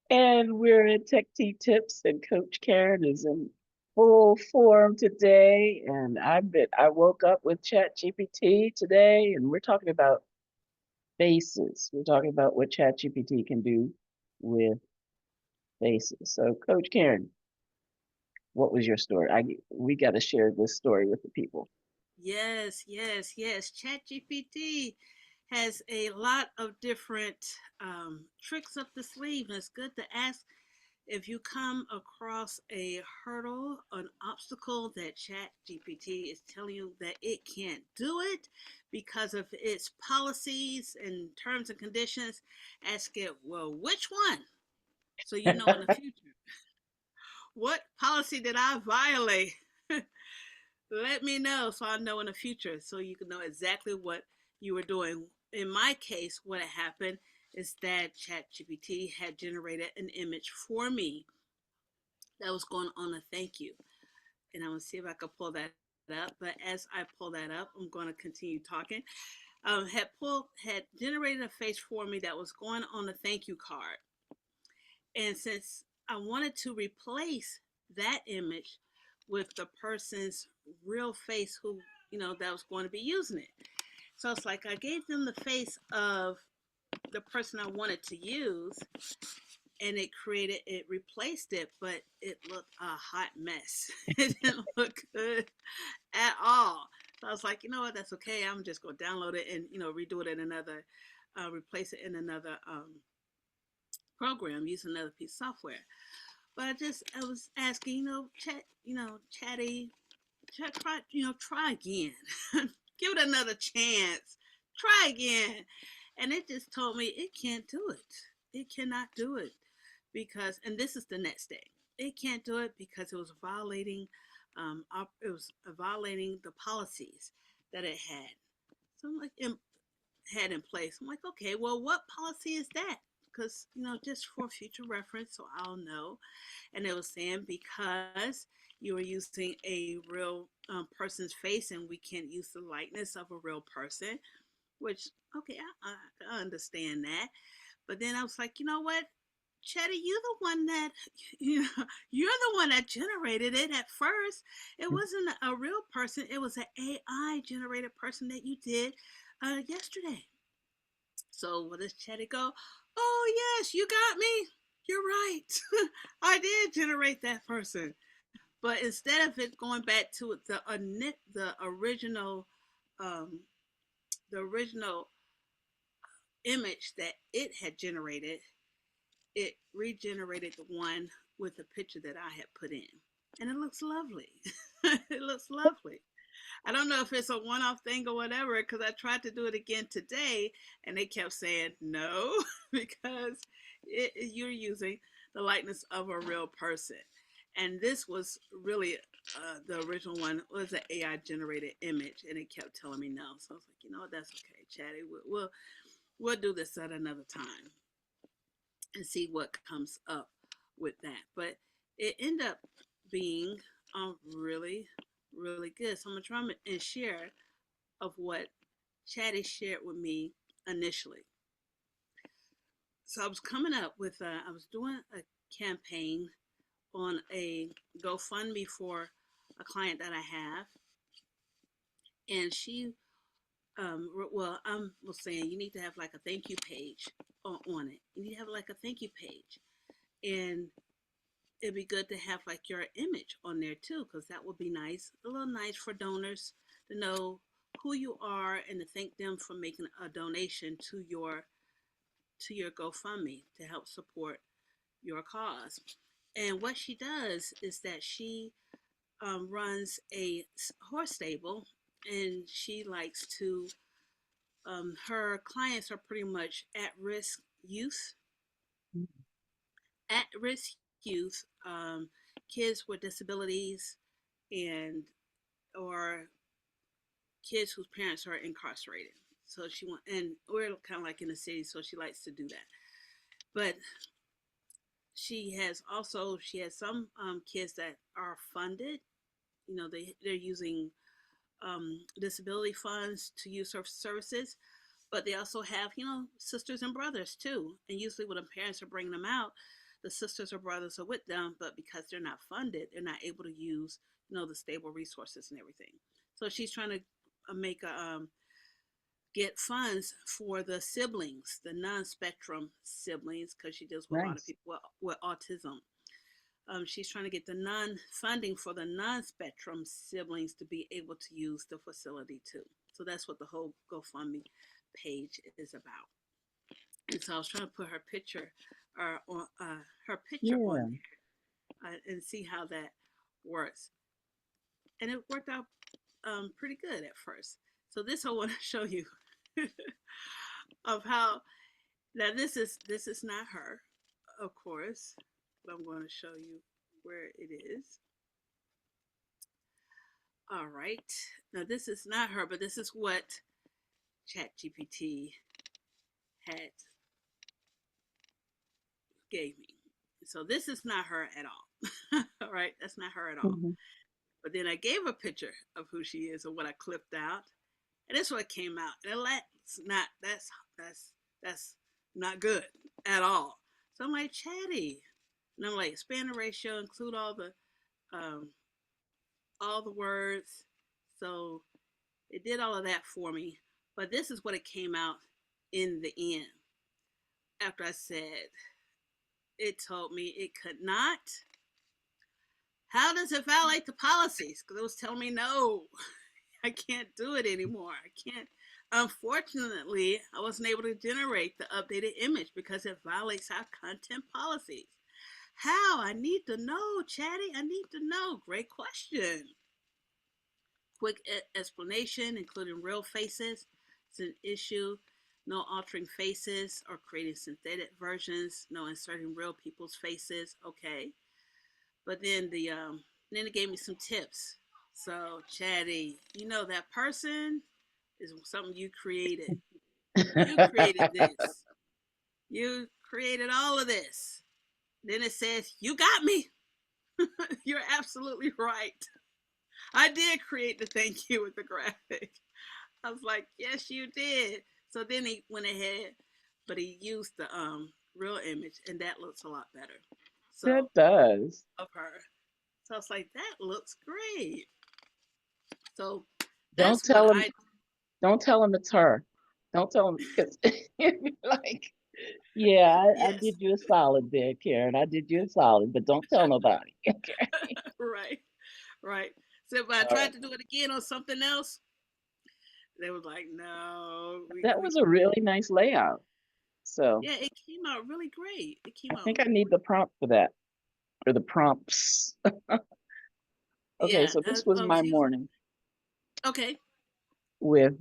And we're in Tech Tea Tips, and Coach Karen is in full form today. And I woke up with ChatGPT today, and we're talking about faces. We're talking about what ChatGPT can do with faces. So, Coach Karen, what was your story? We got to share this story with the people. Yes, yes, yes. ChatGPT has a lot of different tricks up the sleeve, and it's good to ask if you come across a hurdle, an obstacle that ChatGPT is telling you that it can't do it because of its policies and terms and conditions. Ask it, well, which one? So you know in the future, what policy did I violate? Let me know so I know in the future so you can know exactly what you were doing. In my case, what had happened is that ChatGPT had generated an image for me that was going on a thank you. And I'm going to see if I can pull that up. But as I pull that up, I'm going to continue talking. Had generated a face for me that was going on a thank you card. And since I wanted to replace that image with the person's real face who, that was going to be using it. So it's like I gave them the face of the person I wanted to use and it replaced it, but it looked a hot mess. It didn't look good at all. So I was like, you know what, that's okay. I'm just going to download it and, redo it in another, replace it in another program, use another piece of software. But I was asking, Chatty, try again. Give it another chance. Try again. And it just told me it can't do it. It cannot do it because, and this is the next day. It can't do it because it was violating the policies that it had. So I'm like, had in place. I'm like, okay, well, what policy is that? Because, just for future reference, so I'll know. And it was saying because you are using a real person's face and we can't use the likeness of a real person, which, okay, I understand that. But then I was like, you know what? Chetty, you're the one that you're the one that generated it at first. It wasn't a real person. It was an AI generated person that you did yesterday. So what does Chetty go? Oh yes, you got me. You're right. I did generate that person. But instead of it going back to the um, original image that it had generated, it regenerated the one with the picture that I had put in, and it looks lovely. It looks lovely. I don't know if it's a one-off thing or whatever, because I tried to do it again today, and they kept saying no because you're using the likeness of a real person. And this was really the original one was an AI generated image, and it kept telling me no. So I was like, you know what, that's okay, Chatty. We'll do this at another time and see what comes up with that. But it ended up being really, really good. So I'm gonna try and share of what Chatty shared with me initially. So I was coming up with, I was doing a campaign on a GoFundMe for a client that I have, and she, well, I was saying you need to have like a thank you page on it. You need to have like a thank you page, and it'd be good to have like your image on there too, because that would be nice, a little nice for donors to know who you are and to thank them for making a donation to your GoFundMe to help support your cause. And what she does is that she runs a horse stable, and she likes to. Her clients are pretty much at risk youth, kids with disabilities, and or kids whose parents are incarcerated. So and we're kind of like in the city, so she likes to do that. But she has some kids that are funded. They're using disability funds to use her services, but they also have sisters and brothers too. And usually when the parents are bringing them out, the sisters or brothers are with them, but because they're not funded, they're not able to use, the stable resources and everything. So she's trying to make a get funds for the siblings, the non-spectrum siblings, because she deals with a lot of Nice. people with autism. She's trying to get the non-funding for the non-spectrum siblings to be able to use the facility too. So that's what the whole GoFundMe page is about. And so I was trying to put her picture, on her picture on Yeah. there, and see how that works. And it worked out pretty good at first. So this I want to show you of how. Now this is not her, of course, but I'm going to show you where it is. All right. Now this is not her, but this is what ChatGPT had gave me. So this is not her at all. All right, that's not her at all. Hmm. But then I gave a picture of who she is and what I clipped out, and that's what came out. And that's not good at all. So I'm like, Chatty, and I'm like, expand the ratio, include um, all the words. So it did all of that for me. But this is what it came out in the end. After I said, it told me it could not. How does it violate the policies? Because it was telling me no, I can't do it anymore. I can't. Unfortunately, I wasn't able to generate the updated image because it violates our content policies. How? I need to know, Chatty. I need to know. Great question. Quick explanation, including real faces. It's an issue. No altering faces or creating synthetic versions. No inserting real people's faces. Okay. But then it gave me some tips. So, Chatty, that person is something you created. You created this. You created all of this. Then it says, you got me. You're absolutely right. I did create the thank you with the graphic. I was like, yes, you did. So then he went ahead, but he used the real image, and that looks a lot better. So That does. of her. So I was like, that looks great. So Don't that's what tell him. I. Don't tell him it's her. Don't tell him because like, yeah, I Yes, did you a solid there, Karen. I did you a solid, but don't tell nobody. Okay. right, right. So if I All tried right. to do it again on something else, they was like, no, That was a really nice layout. So yeah, it came out really great. It I came out, think I need the prompt for that or the prompts. Okay, yeah. so this was my She was morning okay. with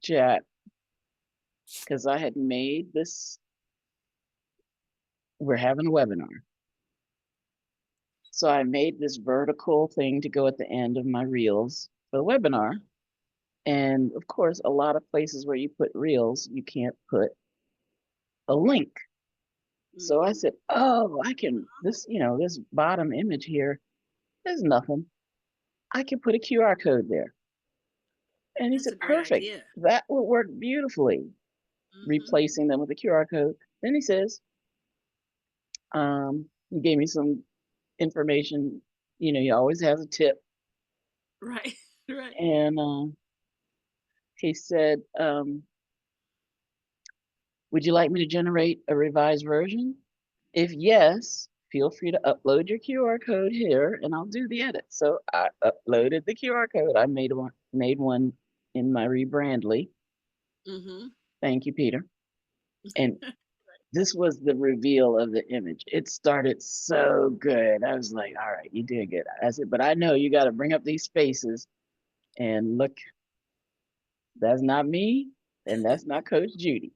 chat because I had made this. We're having a webinar. So I made this vertical thing to go at the end of my reels for the webinar. And of course, a lot of places where you put reels, you can't put a link. So I Mm-hmm. said, oh, I can, this bottom image here, there's nothing. I can put a QR code there. And he That's a said, great perfect. idea. That will work beautifully, Mm-hmm. replacing them with a QR code. Then he says, he gave me some information. He always has a tip. Right, right. And he said, would you like me to generate a revised version? If yes, feel free to upload your QR code here and I'll do the edit. So I uploaded the QR code. I made one in my rebrandly. Mm-hmm. Thank you, Peter. And this was the reveal of the image. It started so good. I was like, all right, you did good. I said, but I know you got to bring up these faces and look, that's not me and that's not Coach Judy.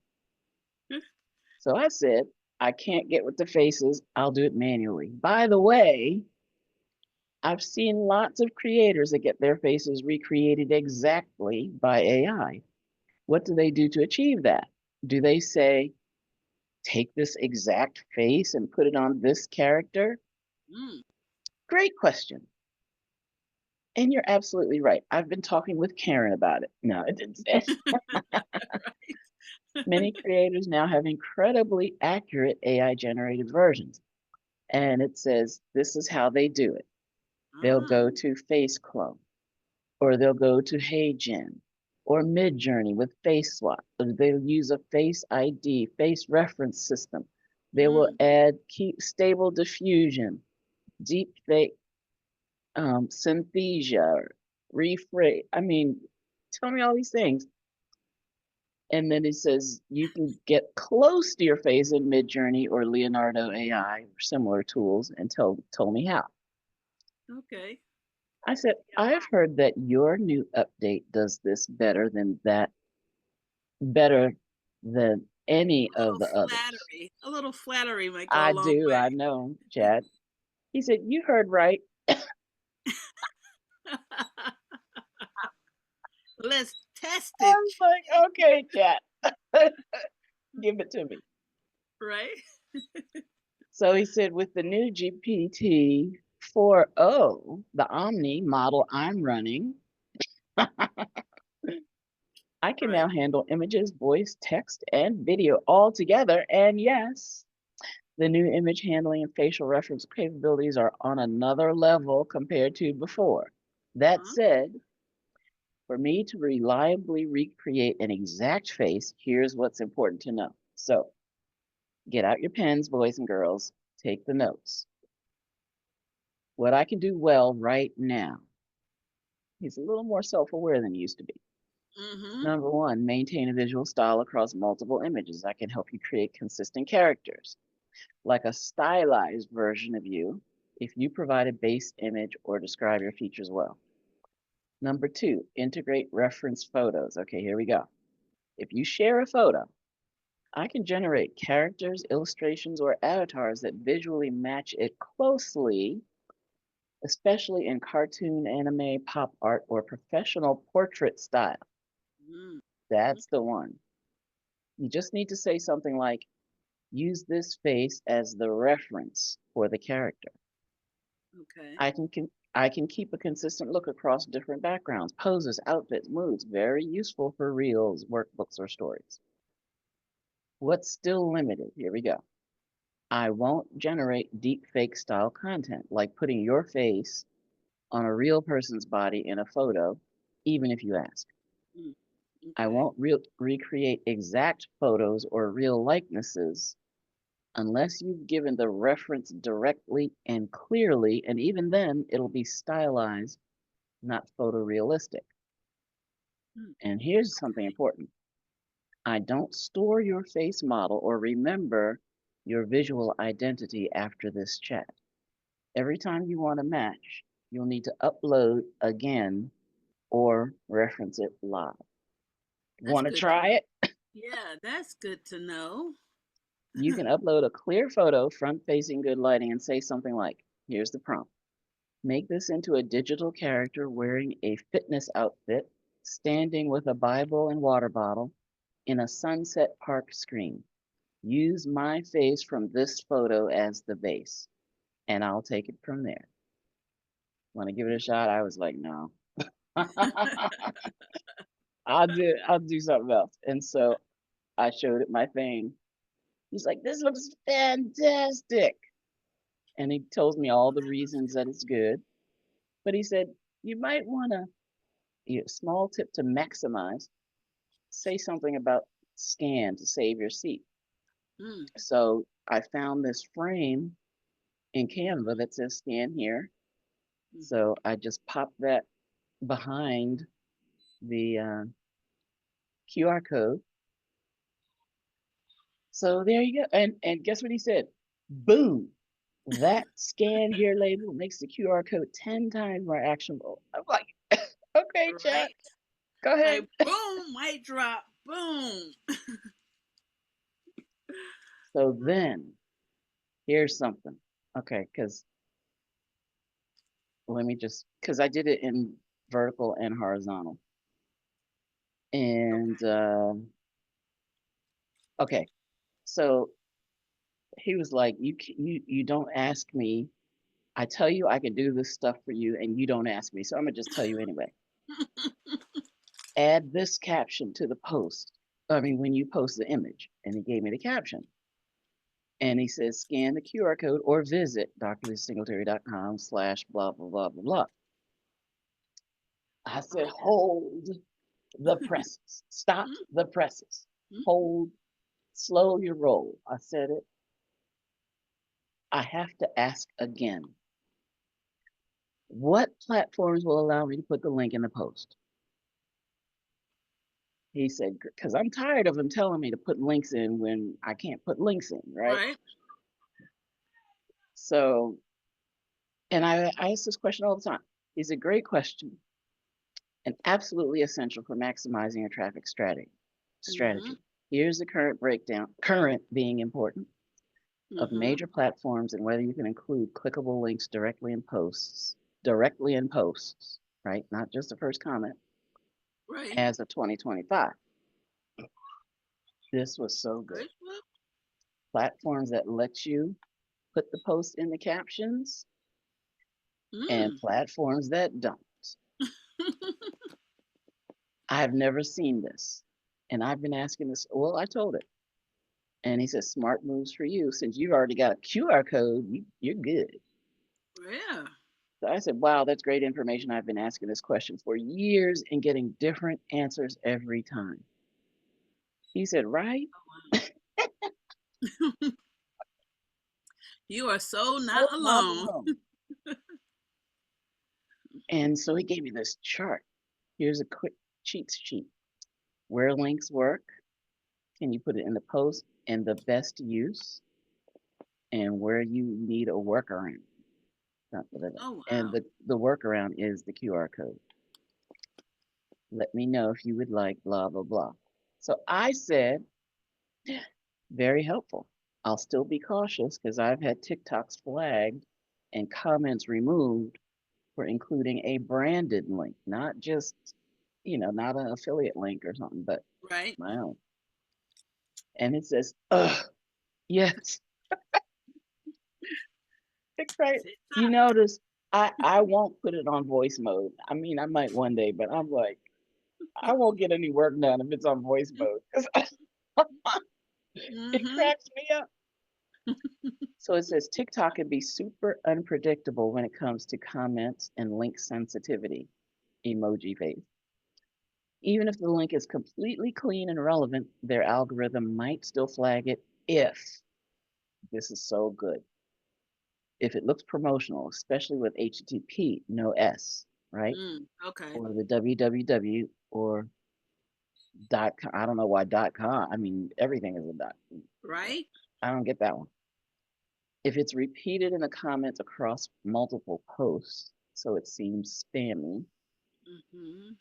So I said, I can't get with the faces. I'll do it manually. By the way, I've seen lots of creators that get their faces recreated exactly by AI. What do they do to achieve that? Do they say, take this exact face and put it on this character? Mm. Great question. And you're absolutely right. I've been talking with Karen about it. No, I didn't say. Right. Many creators now have incredibly accurate AI generated versions. And it says this is how they do it. They'll Ah, go to Face Clone, or they'll go to HeyGen, or Midjourney with Face Swap. Or they'll use a Face ID, face reference system. They will mm, add stable diffusion, deep fake synthesia, rephrase. I mean, tell me all these things. And then it says you can get close to your face in Midjourney or Leonardo AI or similar tools and told me how. okay. I said, Yeah, I've heard that your new update does this better than any of the others. a little flattery might go a I long do, I know, Chad. He said, you heard right. way. Let's test I it, was like, okay, Chad, give it to me. right? So he said, with the new GPT 4.0, the Omni model I'm running, I can Right. now handle images, voice, text, and video all together. And yes, the new image handling and facial reference capabilities are on another level compared to before. That Huh? said, for me to reliably recreate an exact face, here's what's important to know. So get out your pens, boys and girls, take the notes. What I can do well right now, he's a little more self aware than he used to be. Mm-hmm. Number one, maintain a visual style across multiple images. I can help you create consistent characters, like a stylized version of you, if you provide a base image or describe your features well. Number two, integrate reference photos. Okay, here we go. If you share a photo, I can generate characters, illustrations, or avatars that visually match it closely, especially in cartoon, anime, pop art, or professional portrait style. Mm. That's the one. You just need to say something like, use this face as the reference for the character. Okay. I can keep a consistent look across different backgrounds, poses, outfits, moods. Very useful for reels, workbooks, or stories. What's still limited? Here we go. I won't generate deep fake style content, like putting your face on a real person's body in a photo, even if you ask. Mm. I Okay. won't recreate exact photos or real likenesses unless you've given the reference directly and clearly, and even then, it'll be stylized, not photorealistic. Mm. And here's something important. I don't store your face model or remember your visual identity after this chat. Every time you want to match, you'll need to upload again or reference it live. That's Want to good to try know. it? Yeah, that's good to know. You can upload a clear photo, front facing, good lighting, and say something like, here's the prompt. Make this into a digital character wearing a fitness outfit, standing with a Bible and water bottle in a Sunset Park screen. Use my face from this photo as the base, and I'll take it from there. Want to give it a shot? I was like, no. I'll do something else. And so I showed it my thing. He's like, this looks fantastic. And he tells me all the reasons that it's good. But he said, you might want to, small tip to maximize, say something about scan to save your seat. Mm. So I found this frame in Canva that says scan here. Mm-hmm. So I just popped that behind the QR code. So there you go. And guess what he said? Boom. That scan here label makes the QR code 10 times more actionable. I'm like, okay, chat, Right. go ahead. Like boom, mic drop. Boom. So then here's something. Okay, because let me just, because I did it in vertical and horizontal. And Okay. okay, so he was like, you don't ask me. I tell you I can do this stuff for you, and you don't ask me. So I'm gonna just tell you anyway. Add this caption to the post. when you post the image, and he gave me the caption. And he says, scan the QR code or visit drleesingletary.com slash blah, blah, blah, blah, blah. I said, Okay. hold the presses. Stop the presses. Mm-hmm. Hold, slow your roll. I said it. I have to ask again. What platforms will allow me to put the link in the post? He said, because I'm tired of him telling me to put links in when I can't put links in, right? Right. So, and I ask this question all the time. It's a great question and absolutely essential for maximizing your traffic Mm-hmm. strategy. Here's the current breakdown, current being important, of Mm-hmm. major platforms and whether you can include clickable links directly in posts, right? Not just the first comment, Right. as of 2025. This was so good. Facebook. Platforms that let you put the post in the captions and Mm. platforms that don't. I've never seen this. And I've been asking this. Well, I told it. And he says, smart moves for you. Since you've already got a QR code, you're good. Yeah. So I said, wow, that's great information. I've been asking this question for years and getting different answers every time. He said, right? You are so So not not alone. alone. And so he gave me this chart. Here's a quick cheat sheet. Where links work, can you put it in the post, and the best use, and where you need a workaround. Oh And wow. the workaround is the QR code. Let me know if you would like blah, blah, blah. So I said, very helpful. I'll still be cautious because I've had TikToks flagged and comments removed for including a branded link, not just, not an affiliate link or something, but Right. my own. And it says, ugh, yes, it's right. You TikTok. notice I won't put it on voice mode. I mean, I might one day, but I'm like, I won't get any work done if it's on voice mode because it Mm-hmm. cracks me up. So it says TikTok can be super unpredictable when it comes to comments and link sensitivity, emoji face. Even if the link is completely clean and relevant, their algorithm might still flag it if, this is so good, if it looks promotional, especially with HTTP, no S, right? Mm. Okay. Or the www or .com. I don't know why .com. I mean, everything is a dot. Right. I don't get that one. If it's repeated in the comments across multiple posts, so it seems spammy. Mm-hmm.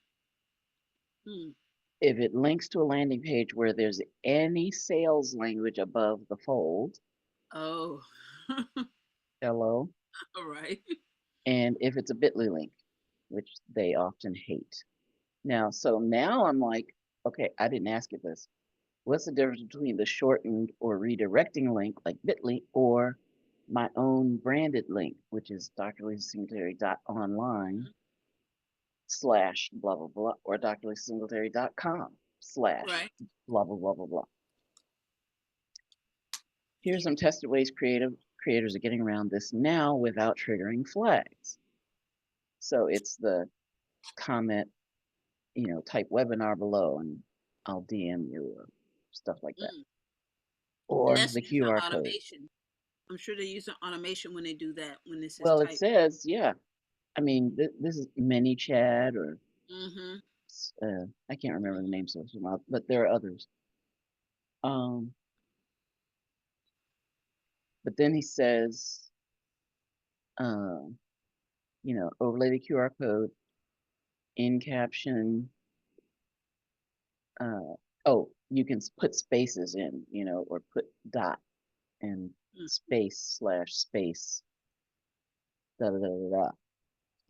Mm. If it links to a landing page where there's any sales language above the fold, Oh. hello, All right. and if it's a bit.ly link, which they often hate. Now I'm like, okay, I didn't ask it this. What's the difference between the shortened or redirecting link like bit.ly or my own branded link, which is drleesingletary.online slash blah, blah, blah, or drleesingletary.com slash Right. blah, blah, blah, blah, blah. Here's some tested ways creators are getting around this now without triggering flags. So it's the comment, type webinar below and I'll DM you or stuff like that. Mm. And Or that's the using QR code. automation. I'm sure they use automation when they do that. When this is Well, it typed. says, yeah. I mean, this is ManyChat or Mm-hmm. I can't remember the names of them, but there are others. Um, but then he says, uh, overlay the QR code in caption. Uh, oh, you can put spaces in, or put dot and Mm. space, da da da da da.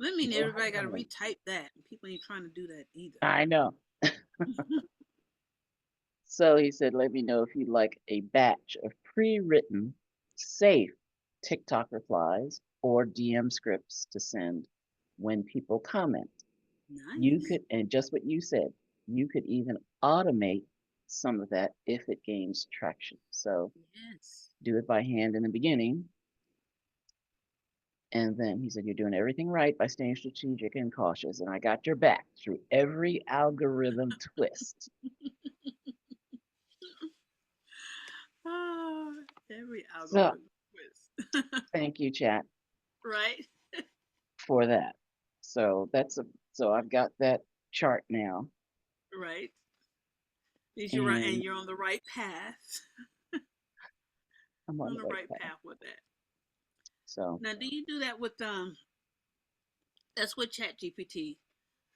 I mean, No everybody got to hyperlink. retype that. People ain't trying to do that either. I know. So he said, let me know if you'd like a batch of pre-written, safe TikTok replies or DM scripts to send when people comment. You Nice. could, and just what you said, you could even automate some of that if it gains traction. So Yes. do it by hand in the beginning. And then he said, "You're doing everything right by staying strategic and cautious. And I got your back through every algorithm twist." Ah, every So algorithm quiz. thank you, chat, Right? for that. So that's a so I've got that chart now, Right. Is you're right, and and you're on the right path. I'm on On the the right right path. path with that. So Now, do you do that with That's with Chat GPT.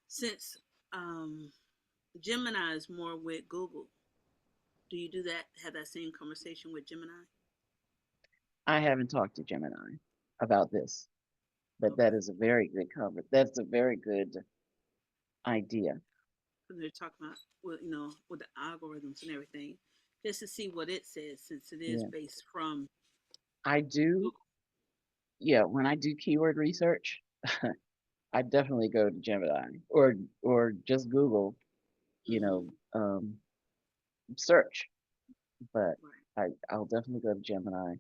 Since um Gemini is more with Google, do you do that? Have that same conversation with Gemini? I haven't talked to Gemini about this, but that Okay, is a very good cover. That's a very good idea. because they're talking about with the algorithms and everything, just to see what it says, since it is Yeah, based from I do. Google. Yeah, when I do keyword research, I definitely go to Gemini or just Google, you Mm-hmm. know, um, search. But Right. I'll definitely go to Gemini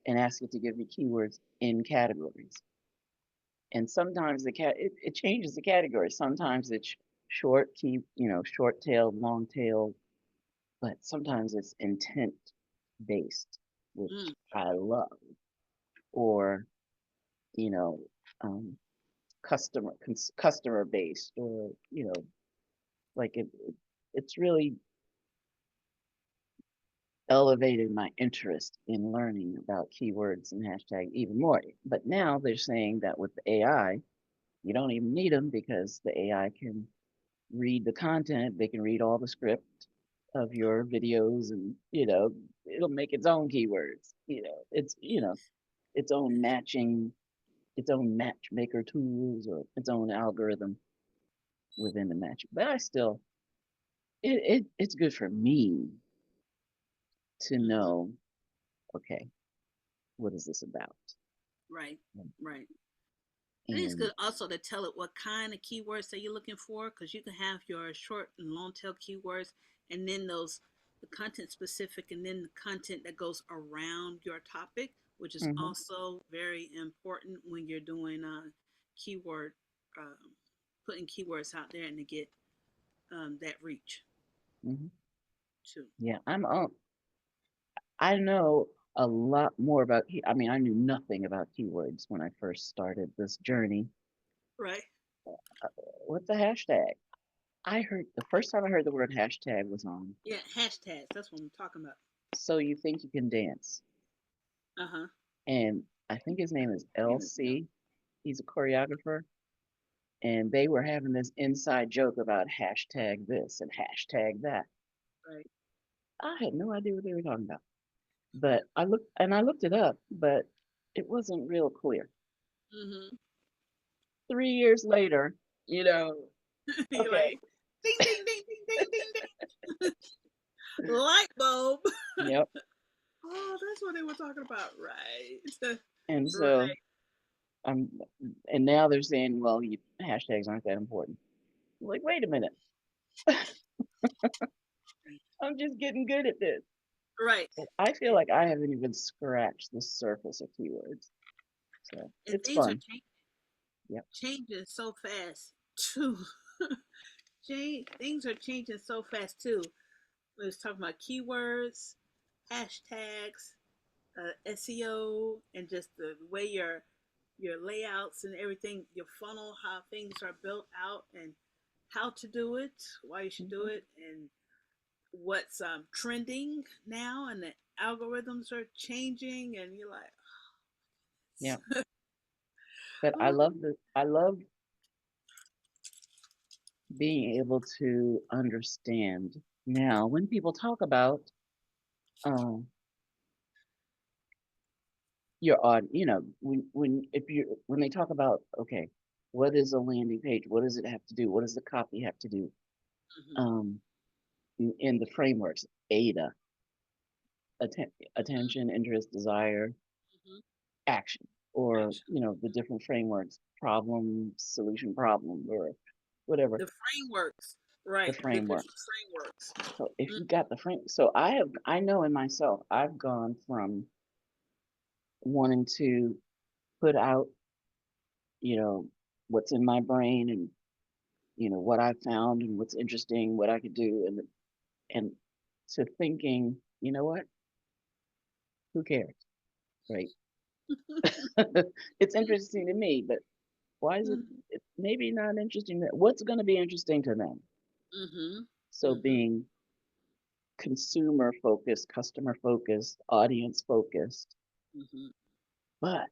and ask it to give me keywords in categories. And sometimes it changes the category. Sometimes it's short key, short tail, long tail, but sometimes it's intent based, which Mm, I love. Or, you know, um, customer based, or like it's really elevated my interest in learning about keywords and hashtag even more. But now they're saying that with the AI, you don't even need them because the AI can read the content. They can read all the script of your videos, and it'll make its own keywords. Its own matching, its own matchmaker tools, or its own algorithm within the match. But I still, it's good for me to mm-hmm. know, okay, what is this about? Right. Right. I think it's And good also to tell it what kind of keywords that you're looking for, because you can have your short and long tail keywords, and then the content specific, and then the content that goes around your topic, which is hmm also very important when you're doing keyword, um, putting keywords out there and to get that reach hmm too. yeah, I know a lot more about I mean, I knew nothing about keywords when I first started this journey. Right. What's a hashtag? The first time I heard the word hashtag was on Yeah, hashtags. That's what I'm talking about. So You Think You Can Dance. Uh huh. And I think his name is LC. He's a choreographer. And they were having this inside joke about hashtag this and hashtag that. Right. I had no idea what they were talking about. But I looked it up, but it wasn't real clear. Mm-hmm. 3 years later, you know, You're okay, like, ding, ding, ding, ding, ding, ding, ding. Light bulb. yep. Oh, that's what they were talking about, right? And so Right. I'm, and now they're saying, well, hashtags aren't that important. I'm like, wait a minute, I'm just getting good at this. Right. And I feel And, like I haven't even scratched the surface of keywords. So and it's things are fun. Yep. changing so fast too. Things are changing so fast too. We was talking about keywords, hashtags, SEO, and just the way your layouts and everything, your funnel, how things are built out, and how to do it, why you should do hmm it, and what's trending now, and the algorithms are changing, and you're like, Yeah. But I oh, love being able to understand now when people talk about um, your audience. When they talk about, okay, what is a landing page? What does it have to do? What does the copy have to do? mm-hmm, Um, in the frameworks, ADA, attention, interest, desire, mm-hmm. action, or Action. the different frameworks, problem, solution, problem, or whatever. The frameworks. the Right. The different frameworks. frameworks. So if Mm, you got the frame, so I know in myself, I've gone from wanting to put out, you know, what's in my brain and, what I found and what's interesting, what I could do, and to thinking, you know what, who cares, right? It's interesting to me, but why is it, mm, it's maybe not interesting that what's going to be interesting to them? mhm. So Mhm. being consumer focused, customer focused, audience focused, Mhm. but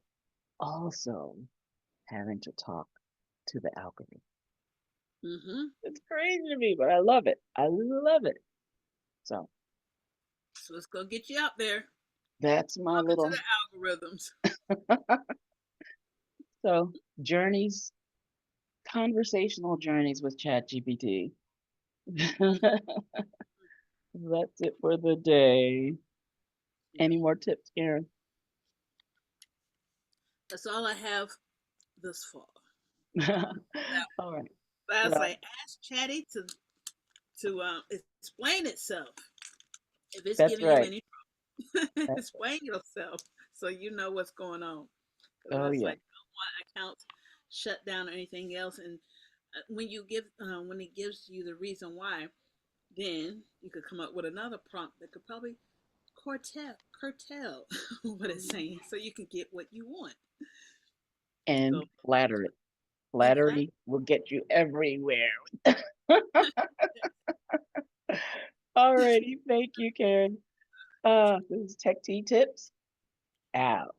also having to talk to the algorithm. Mhm. It's crazy to me, but I love it. I love it. So So let's go get you out there. that's my Talking to little, the algorithms. so journeys, conversational journeys with ChatGPT. That's it for the day. Yeah. Any more tips, Karen? That's all I have this fall. That, All right. that's Well, like ask Chatty to explain itself. If it's that's giving you right. any That's right. explain yourself so you know what's going on. Because Oh that's yeah. like I don't want accounts shut down or anything else. And when you give when it gives you the reason why, then you could come up with another prompt that could probably curtail what it's saying, so you can get what you want. And So flatter it. and flat. Flattery will get you everywhere. All righty. Thank you, Karen. This is Tech Tea Tips out.